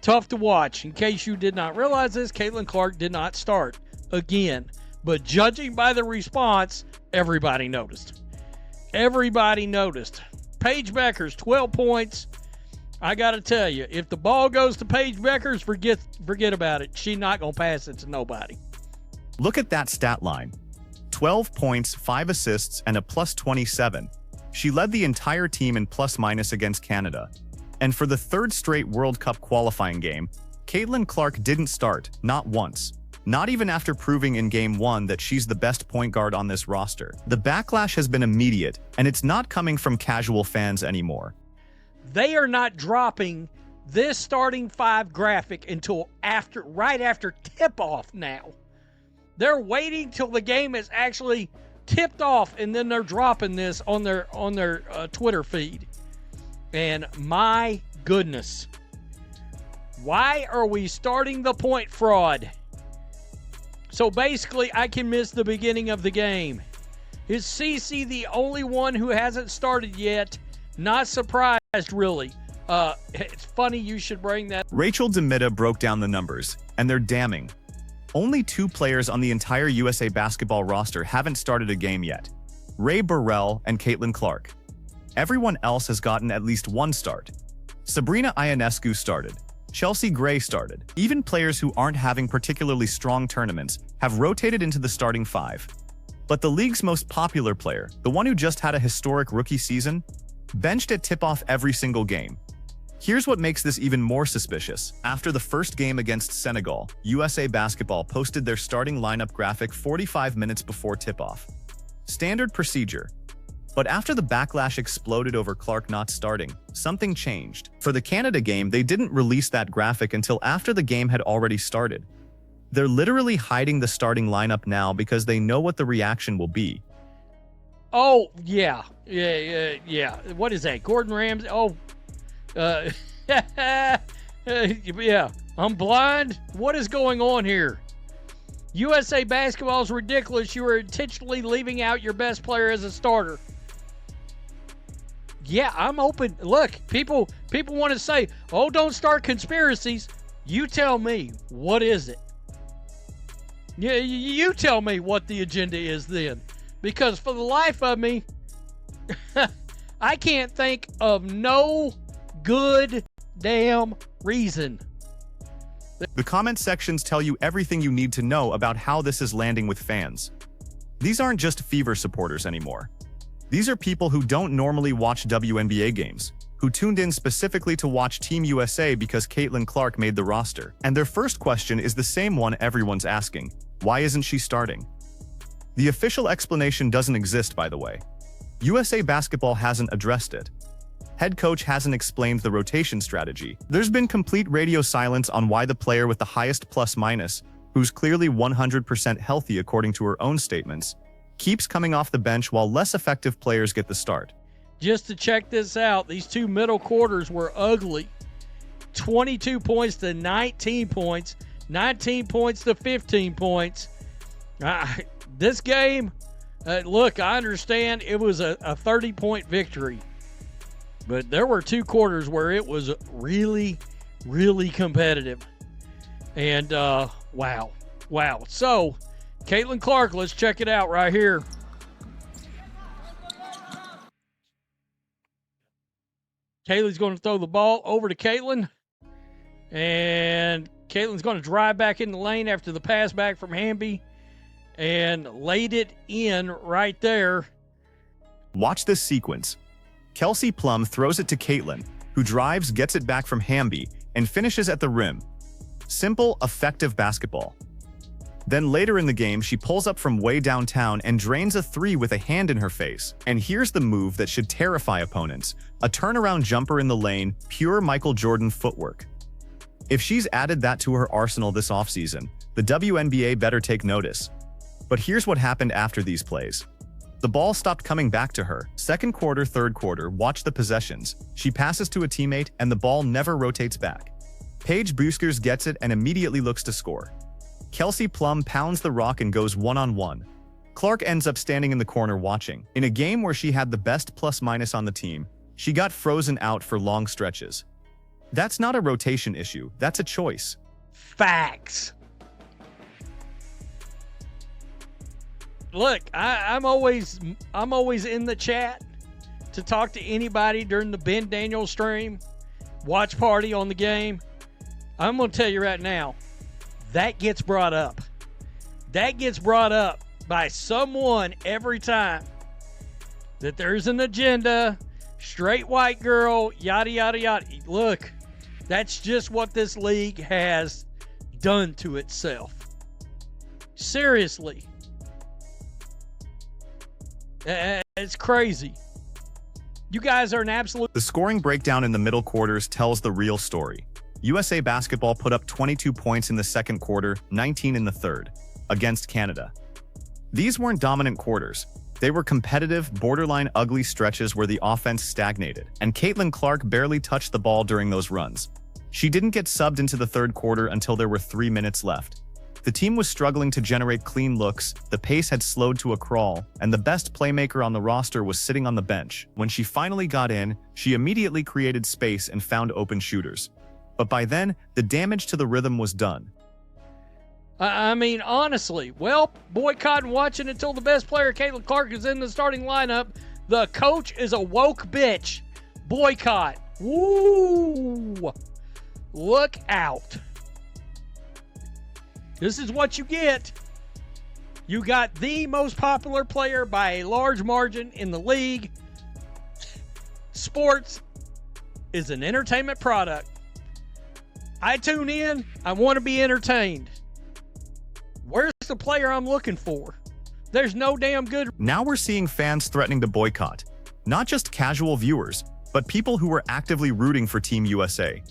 Tough to watch. In case you did not realize this, Caitlin Clark did not start again. But judging by the response, everybody noticed. Everybody noticed. Paige Beckers, 12 points. I got to tell you, if the ball goes to Paige Beckers, forget about it. She's not going to pass it to nobody. Look at that stat line. 12 points, 5 assists, and a plus 27. She led the entire team in plus-minus against Canada. And for the third straight World Cup qualifying game, Caitlin Clark didn't start, not once. Not even after proving in Game 1 that she's the best point guard on this roster. The backlash has been immediate, and it's not coming from casual fans anymore. They are not dropping this starting 5 graphic until right after tip-off now. They're waiting till the game is actually tipped off, and then they're dropping this on their Twitter feed. And my goodness, why are we starting the point fraud? So basically, I can miss the beginning of the game. Is Cece the only one who hasn't started yet? Not surprised, really. It's funny you should bring that. Rachel DeMitta broke down the numbers, and they're damning. Only 2 players on the entire USA basketball roster haven't started a game yet. Ray Burrell and Caitlin Clark. Everyone else has gotten at least 1 start. Sabrina Ionescu started. Chelsea Gray started. Even players who aren't having particularly strong tournaments have rotated into the starting 5. But the league's most popular player, the one who just had a historic rookie season, benched at tip-off every single game. Here's what makes this even more suspicious. After the first game against Senegal, USA Basketball posted their starting lineup graphic 45 minutes before tip-off. Standard procedure. But after the backlash exploded over Clark not starting, something changed. For the Canada game, they didn't release that graphic until after the game had already started. They're literally hiding the starting lineup now because they know what the reaction will be. Oh, yeah. What is that? Gordon Ramsay? Oh, yeah. I'm blind. What is going on here? USA Basketball is ridiculous. You are intentionally leaving out your best player as a starter. Yeah, I'm open. Look, people want to say, oh, don't start conspiracies. You tell me, what is it? Yeah, you tell me what the agenda is then. Because for the life of me, I can't think of no good damn reason. The comment sections tell you everything you need to know about how this is landing with fans. These aren't just Fever supporters anymore. These are people who don't normally watch WNBA games, who tuned in specifically to watch Team USA because Caitlin Clark made the roster. And their first question is the same one everyone's asking: why isn't she starting? The official explanation doesn't exist, by the way. USA Basketball hasn't addressed it. Head coach hasn't explained the rotation strategy. There's been complete radio silence on why the player with the highest plus-minus, who's clearly 100% healthy according to her own statements, keeps coming off the bench while less effective players get the start. Just to check this out, these 2 middle quarters were ugly. 22 points to 19 points, 19 points to 15 points. This game, look, I understand it was a 30-point victory, but there were 2 quarters where it was really, really competitive. And wow. So, Caitlin Clark, let's check it out right here. Kaylee's going to throw the ball over to Caitlin. And Caitlin's going to drive back in the lane after the pass back from Hamby. And laid it in right there. Watch this sequence. Kelsey Plum throws it to Caitlin, who drives, gets it back from Hamby, and finishes at the rim. Simple, effective basketball. Then later in the game, she pulls up from way downtown and drains a 3 with a hand in her face. And here's the move that should terrify opponents: a turnaround jumper in the lane, pure Michael Jordan footwork. If she's added that to her arsenal this offseason, the WNBA better take notice. But here's what happened after these plays. The ball stopped coming back to her. Second quarter, third quarter, watch the possessions. She passes to a teammate and the ball never rotates back. Paige Buskers gets it and immediately looks to score. Kelsey Plum pounds the rock and goes one-on-one. Clark ends up standing in the corner watching. In a game where she had the best plus-minus on the team, she got frozen out for long stretches. That's not a rotation issue, that's a choice. Facts. Look, I'm always in the chat to talk to anybody during the Ben Daniels stream, watch party on the game. I'm going to tell you right now, that gets brought up. That gets brought up by someone every time. That there's an agenda, straight white girl, yada, yada, yada. Look, that's just what this league has done to itself. Seriously. It's crazy. You guys are an absolute... The scoring breakdown in the middle quarters tells the real story. USA Basketball put up 22 points in the second quarter, 19 in the third, against Canada. These weren't dominant quarters. They were competitive, borderline ugly stretches where the offense stagnated, and Caitlin Clark barely touched the ball during those runs. She didn't get subbed into the third quarter until there were 3 minutes left. The team was struggling to generate clean looks, the pace had slowed to a crawl, and the best playmaker on the roster was sitting on the bench. When she finally got in, she immediately created space and found open shooters. But by then, the damage to the rhythm was done. I mean, honestly, well, boycotting watching until the best player, Caitlin Clark, is in the starting lineup. The coach is a woke bitch. Boycott. Woo! Look out. This is what you get. You got the most popular player by a large margin in the league. Sports is an entertainment product. I tune in. I want to be entertained. Where's the player I'm looking for? There's no damn good. Now we're seeing fans threatening to boycott. Not just casual viewers, but people who were actively rooting for Team USA.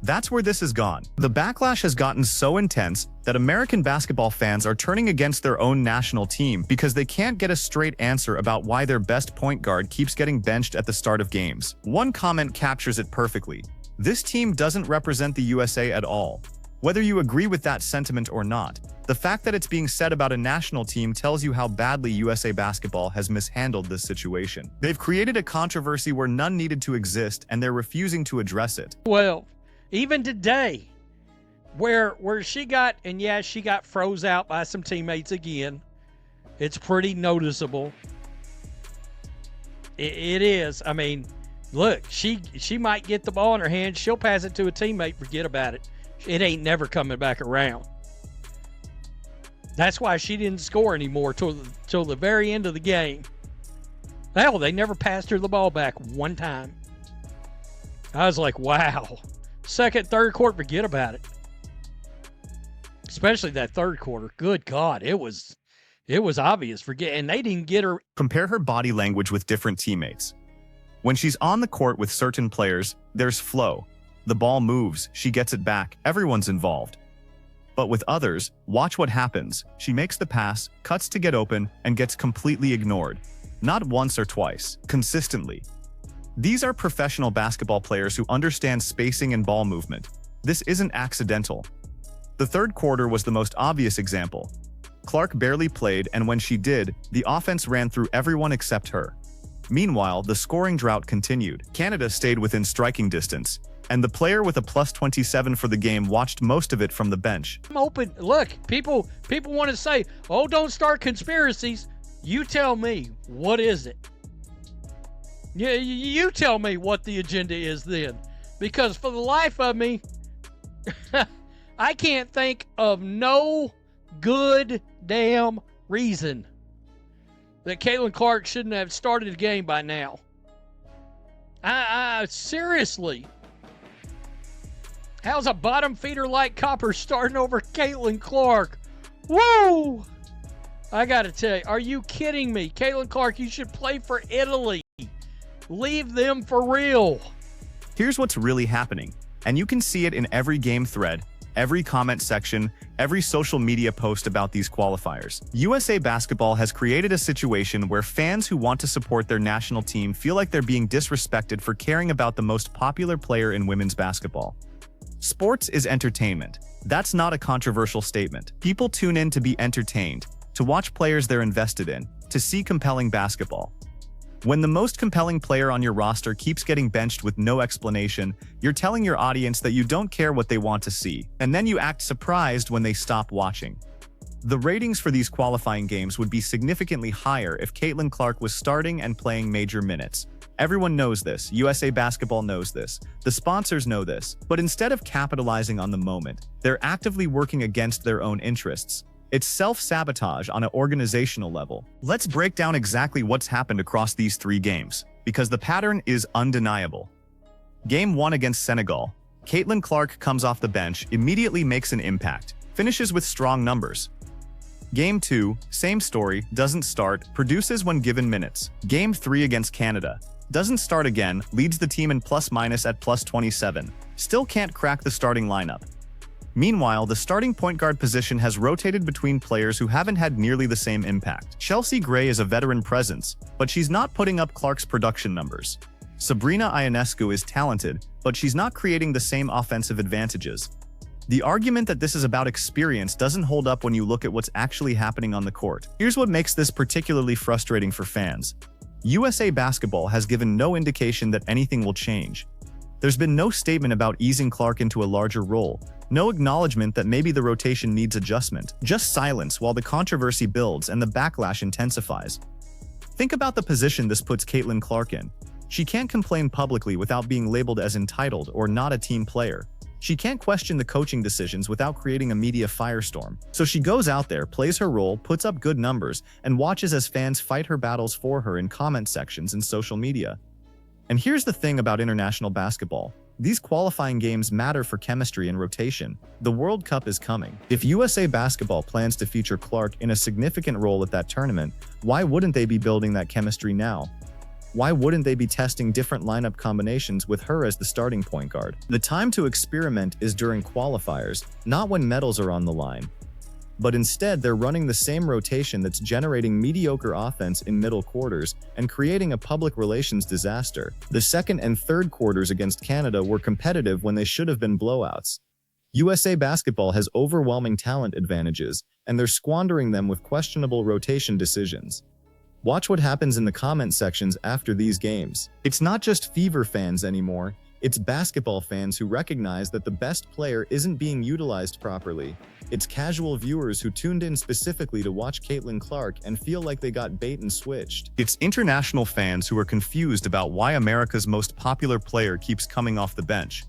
That's where this has gone. The backlash has gotten so intense that American basketball fans are turning against their own national team because they can't get a straight answer about why their best point guard keeps getting benched at the start of games. One comment captures it perfectly. This team doesn't represent the USA at all. Whether you agree with that sentiment or not, the fact that it's being said about a national team tells you how badly USA Basketball has mishandled this situation. They've created a controversy where none needed to exist, and they're refusing to address it. Well, even today, where she got, and yeah, she got froze out by some teammates again. It's pretty noticeable. It is. I mean, look, she might get the ball in her hand. She'll pass it to a teammate. Forget about it. It ain't never coming back around. That's why she didn't score anymore till the very end of the game. Hell, they never passed her the ball back one time. I was like, wow. Second, third quarter, forget about it. Especially that third quarter. Good God, it was obvious. And they didn't get her. Compare her body language with different teammates. When she's on the court with certain players, there's flow. The ball moves, she gets it back, everyone's involved. But with others, watch what happens. She makes the pass, cuts to get open, and gets completely ignored. Not once or twice, consistently. These are professional basketball players who understand spacing and ball movement. This isn't accidental. The third quarter was the most obvious example. Clark barely played, and when she did, the offense ran through everyone except her. Meanwhile, the scoring drought continued. Canada stayed within striking distance, and the player with a plus 27 for the game watched most of it from the bench. I'm open. Look, people want to say, oh, don't start conspiracies. You tell me, what is it? Yeah, you tell me what the agenda is then. Because for the life of me, I can't think of no good damn reason that Caitlin Clark shouldn't have started the game by now. Seriously. How's a bottom feeder like Copper starting over Caitlin Clark? Woo! I gotta tell you, are you kidding me? Caitlin Clark, you should play for Italy. Leave them for real. Here's what's really happening, and you can see it in every game thread, every comment section, every social media post about these qualifiers. USA Basketball has created a situation where fans who want to support their national team feel like they're being disrespected for caring about the most popular player in women's basketball. Sports is entertainment. That's not a controversial statement. People tune in to be entertained, to watch players they're invested in, to see compelling basketball. When the most compelling player on your roster keeps getting benched with no explanation, you're telling your audience that you don't care what they want to see, and then you act surprised when they stop watching. The ratings for these qualifying games would be significantly higher if Caitlin Clark was starting and playing major minutes. Everyone knows this, USA Basketball knows this, the sponsors know this, but instead of capitalizing on the moment, they're actively working against their own interests. It's self-sabotage on an organizational level. Let's break down exactly what's happened across these 3 games, because the pattern is undeniable. Game 1 against Senegal. Caitlin Clark comes off the bench, immediately makes an impact, finishes with strong numbers. Game 2, same story, doesn't start, produces when given minutes. Game 3 against Canada. Doesn't start again, leads the team in plus-minus at +27. Still can't crack the starting lineup. Meanwhile, the starting point guard position has rotated between players who haven't had nearly the same impact. Chelsea Gray is a veteran presence, but she's not putting up Clark's production numbers. Sabrina Ionescu is talented, but she's not creating the same offensive advantages. The argument that this is about experience doesn't hold up when you look at what's actually happening on the court. Here's what makes this particularly frustrating for fans. USA Basketball has given no indication that anything will change. There's been no statement about easing Clark into a larger role, no acknowledgement that maybe the rotation needs adjustment, just silence while the controversy builds and the backlash intensifies. Think about the position this puts Caitlin Clark in. She can't complain publicly without being labeled as entitled or not a team player. She can't question the coaching decisions without creating a media firestorm. So she goes out there, plays her role, puts up good numbers, and watches as fans fight her battles for her in comment sections and social media. And here's the thing about international basketball. These qualifying games matter for chemistry and rotation. The World Cup is coming. If USA Basketball plans to feature Clark in a significant role at that tournament, why wouldn't they be building that chemistry now? Why wouldn't they be testing different lineup combinations with her as the starting point guard? The time to experiment is during qualifiers, not when medals are on the line. But instead, they're running the same rotation that's generating mediocre offense in middle quarters and creating a public relations disaster. The second and third quarters against Canada were competitive when they should have been blowouts. USA Basketball has overwhelming talent advantages, and they're squandering them with questionable rotation decisions. Watch what happens in the comment sections after these games. It's not just Fever fans anymore, it's basketball fans who recognize that the best player isn't being utilized properly. It's casual viewers who tuned in specifically to watch Caitlin Clark and feel like they got bait and switched. It's international fans who are confused about why America's most popular player keeps coming off the bench.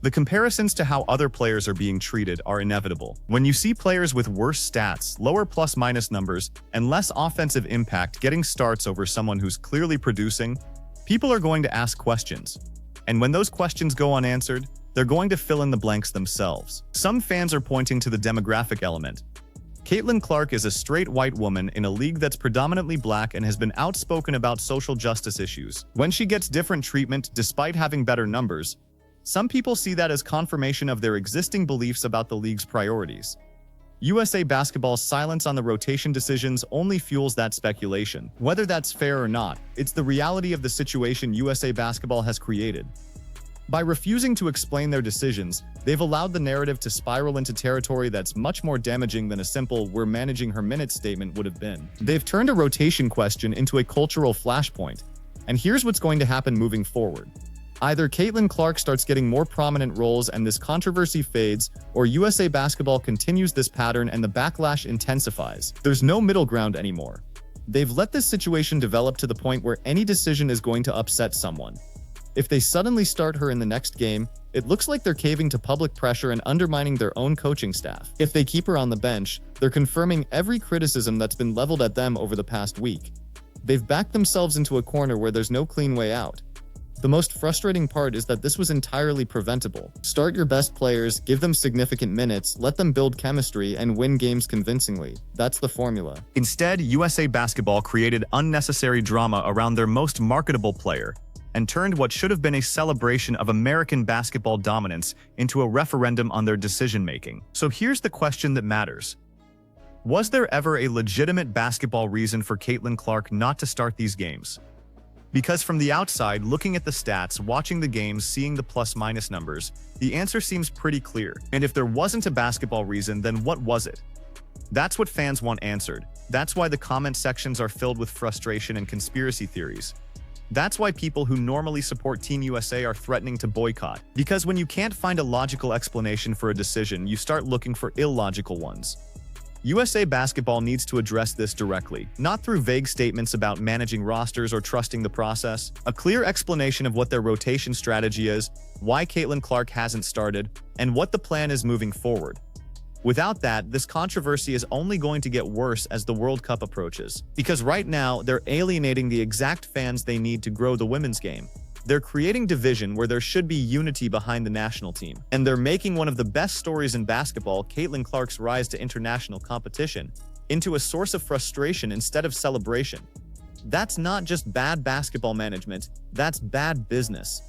The comparisons to how other players are being treated are inevitable. When you see players with worse stats, lower plus-minus numbers, and less offensive impact getting starts over someone who's clearly producing, people are going to ask questions. And when those questions go unanswered, they're going to fill in the blanks themselves. Some fans are pointing to the demographic element. Caitlin Clark is a straight white woman in a league that's predominantly black and has been outspoken about social justice issues. When she gets different treatment despite having better numbers, some people see that as confirmation of their existing beliefs about the league's priorities. USA Basketball's silence on the rotation decisions only fuels that speculation. Whether that's fair or not, it's the reality of the situation USA Basketball has created. By refusing to explain their decisions, they've allowed the narrative to spiral into territory that's much more damaging than a simple "we're managing her minutes" statement would have been. They've turned a rotation question into a cultural flashpoint. And here's what's going to happen moving forward. Either Caitlin Clark starts getting more prominent roles and this controversy fades, or USA Basketball continues this pattern and the backlash intensifies. There's no middle ground anymore. They've let this situation develop to the point where any decision is going to upset someone. If they suddenly start her in the next game, it looks like they're caving to public pressure and undermining their own coaching staff. If they keep her on the bench, they're confirming every criticism that's been leveled at them over the past week. They've backed themselves into a corner where there's no clean way out. The most frustrating part is that this was entirely preventable. Start your best players, give them significant minutes, let them build chemistry, and win games convincingly. That's the formula. Instead, USA Basketball created unnecessary drama around their most marketable player and turned what should have been a celebration of American basketball dominance into a referendum on their decision-making. So here's the question that matters. Was there ever a legitimate basketball reason for Caitlin Clark not to start these games? Because from the outside, looking at the stats, watching the games, seeing the plus-minus numbers, the answer seems pretty clear. And if there wasn't a basketball reason, then what was it? That's what fans want answered. That's why the comment sections are filled with frustration and conspiracy theories. That's why people who normally support Team USA are threatening to boycott. Because when you can't find a logical explanation for a decision, you start looking for illogical ones. USA Basketball needs to address this directly, not through vague statements about managing rosters or trusting the process. A clear explanation of what their rotation strategy is, why Caitlin Clark hasn't started, and what the plan is moving forward. Without that, this controversy is only going to get worse as the World Cup approaches. Because right now, they're alienating the exact fans they need to grow the women's game. They're creating division where there should be unity behind the national team. And they're making one of the best stories in basketball, Caitlin Clark's rise to international competition, into a source of frustration instead of celebration. That's not just bad basketball management, that's bad business.